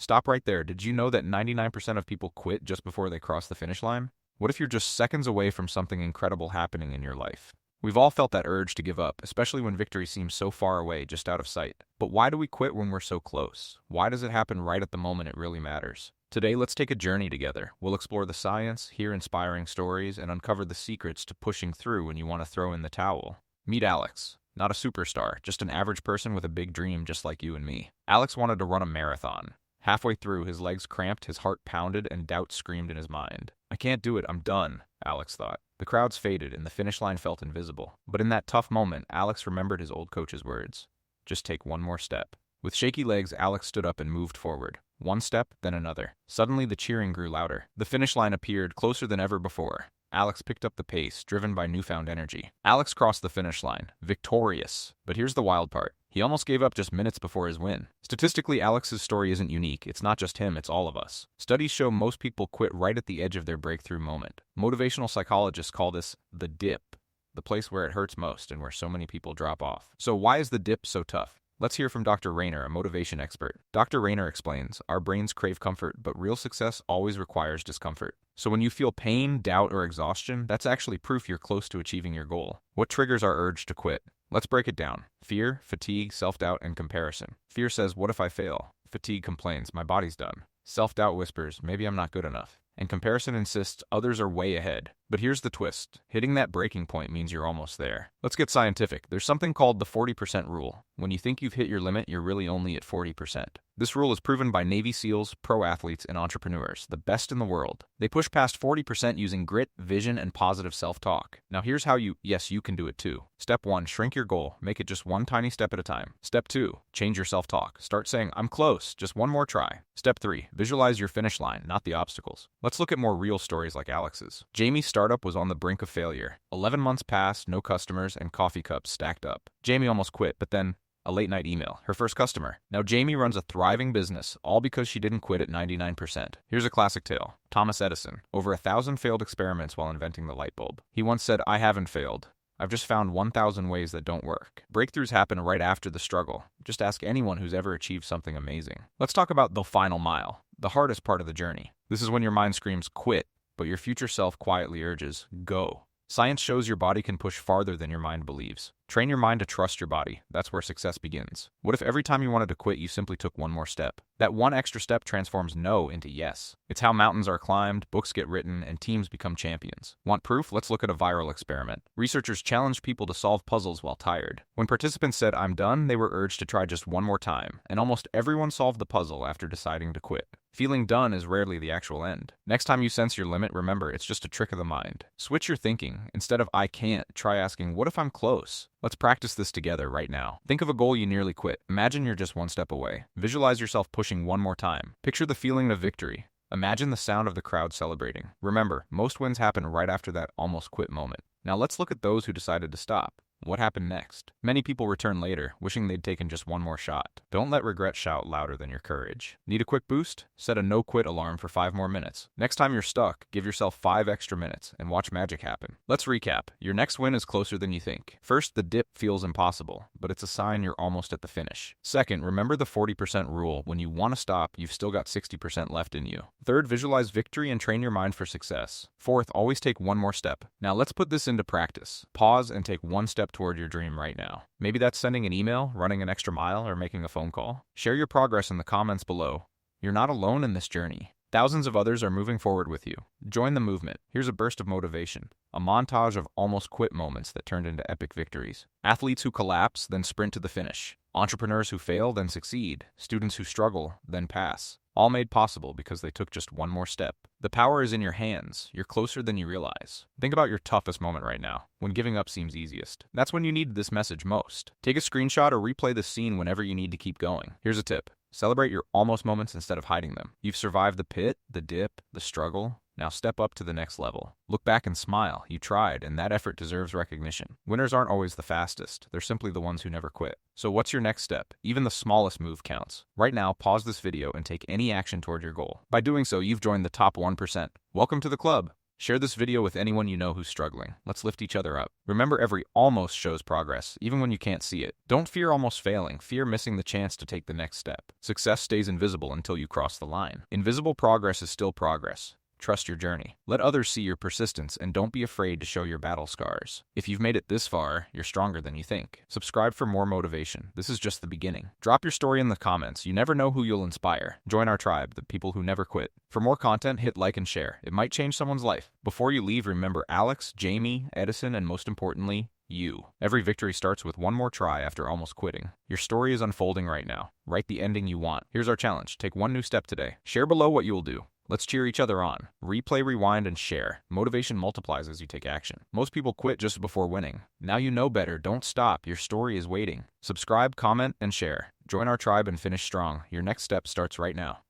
Stop right there. Did you know that 99% of people quit just before they cross the finish line? What if you're just seconds away from something incredible happening in your life? We've all felt that urge to give up, especially when victory seems so far away, just out of sight. But why do we quit when we're so close? Why does it happen right at the moment it really matters? Today, let's take a journey together. We'll explore the science, hear inspiring stories, and uncover the secrets to pushing through when you want to throw in the towel. Meet Alex. Not a superstar, just an average person with a big dream just like you and me. Alex wanted to run a marathon. Halfway through, his legs cramped, his heart pounded, and doubt screamed in his mind. I can't do it, I'm done, Alex thought. The crowds faded, and the finish line felt invisible. But in that tough moment, Alex remembered his old coach's words. Just take one more step. With shaky legs, Alex stood up and moved forward. One step, then another. Suddenly, the cheering grew louder. The finish line appeared, closer than ever before. Alex picked up the pace, driven by newfound energy. Alex crossed the finish line, victorious. But here's the wild part. He almost gave up just minutes before his win. Statistically, Alex's story isn't unique. It's not just him, it's all of us. Studies show most people quit right at the edge of their breakthrough moment. Motivational psychologists call this the dip, the place where it hurts most and where so many people drop off. So why is the dip so tough? Let's hear from Dr. Rayner, a motivation expert. Dr. Rayner explains, our brains crave comfort, but real success always requires discomfort. So when you feel pain, doubt, or exhaustion, that's actually proof you're close to achieving your goal. What triggers our urge to quit? Let's break it down. Fear, fatigue, self-doubt, and comparison. Fear says, what if I fail? Fatigue complains, my body's done. Self-doubt whispers, maybe I'm not good enough. And comparison insists others are way ahead. But here's the twist. Hitting that breaking point means you're almost there. Let's get scientific. There's something called the 40% rule. When you think you've hit your limit, you're really only at 40%. This rule is proven by Navy SEALs, pro athletes, and entrepreneurs, the best in the world. They push past 40% using grit, vision, and positive self-talk. Now here's how you can do it too. Step 1, shrink your goal. Make it just one tiny step at a time. Step 2, change your self-talk. Start saying, I'm close, just one more try. Step 3, visualize your finish line, not the obstacles. Let's look at more real stories like Alex's. Jamie's startup was on the brink of failure. 11 months passed, no customers, and coffee cups stacked up. Jamie almost quit, but then a late-night email, her first customer. Now Jamie runs a thriving business, all because she didn't quit at 99%. Here's a classic tale. Thomas Edison, over 1,000 failed experiments while inventing the light bulb. He once said, I haven't failed. I've just found 1,000 ways that don't work. Breakthroughs happen right after the struggle. Just ask anyone who's ever achieved something amazing. Let's talk about the final mile, the hardest part of the journey. This is when your mind screams, quit, but your future self quietly urges, go. Science shows your body can push farther than your mind believes. Train your mind to trust your body. That's where success begins. What if every time you wanted to quit, you simply took one more step? That one extra step transforms no into yes. It's how mountains are climbed, books get written, and teams become champions. Want proof? Let's look at a viral experiment. Researchers challenged people to solve puzzles while tired. When participants said, I'm done, they were urged to try just one more time, and almost everyone solved the puzzle after deciding to quit. Feeling done is rarely the actual end. Next time you sense your limit, remember, it's just a trick of the mind. Switch your thinking. Instead of I can't, try asking, what if I'm close? Let's practice this together right now. Think of a goal you nearly quit. Imagine you're just one step away. Visualize yourself pushing one more time. Picture the feeling of victory. Imagine the sound of the crowd celebrating. Remember, most wins happen right after that almost quit moment. Now let's look at those who decided to stop. What happened next? Many people return later, wishing they'd taken just one more shot. Don't let regret shout louder than your courage. Need a quick boost? Set a no-quit alarm for 5 more minutes. Next time you're stuck, give yourself 5 extra minutes and watch magic happen. Let's recap. Your next win is closer than you think. First, the dip feels impossible, but it's a sign you're almost at the finish. Second, remember the 40% rule. When you want to stop, you've still got 60% left in you. Third, visualize victory and train your mind for success. Fourth, always take one more step. Now let's put this into practice. Pause and take one step toward your dream right now. Maybe that's sending an email, running an extra mile, or making a phone call. Share your progress in the comments below. You're not alone in this journey. Thousands of others are moving forward with you. Join the movement. Here's a burst of motivation. A montage of almost quit moments that turned into epic victories. Athletes who collapse, then sprint to the finish. Entrepreneurs who fail, then succeed. Students who struggle, then pass. All made possible because they took just one more step. The power is in your hands. You're closer than you realize. Think about your toughest moment right now, when giving up seems easiest. That's when you need this message most. Take a screenshot or replay the scene whenever you need to keep going. Here's a tip. Celebrate your almost moments instead of hiding them. You've survived the pit, the dip, the struggle. Now step up to the next level. Look back and smile. You tried, and that effort deserves recognition. Winners aren't always the fastest. They're simply the ones who never quit. So what's your next step? Even the smallest move counts. Right now, pause this video and take any action toward your goal. By doing so, you've joined the top 1%. Welcome to the club. Share this video with anyone you know who's struggling. Let's lift each other up. Remember, every almost shows progress, even when you can't see it. Don't fear almost failing, fear missing the chance to take the next step. Success stays invisible until you cross the line. Invisible progress is still progress. Trust your journey. Let others see your persistence, and don't be afraid to show your battle scars. If you've made it this far, you're stronger than you think. Subscribe for more motivation. This is just the beginning. Drop your story in the comments. You never know who you'll inspire. Join our tribe, the people who never quit. For more content, hit like and share. It might change someone's life. Before you leave, remember Alex, Jamie, Edison, and most importantly, you. Every victory starts with one more try after almost quitting. Your story is unfolding right now. Write the ending you want. Here's our challenge. Take one new step today. Share below what you will do. Let's cheer each other on. Replay, rewind, and share. Motivation multiplies as you take action. Most people quit just before winning. Now you know better. Don't stop. Your story is waiting. Subscribe, comment, and share. Join our tribe and finish strong. Your next step starts right now.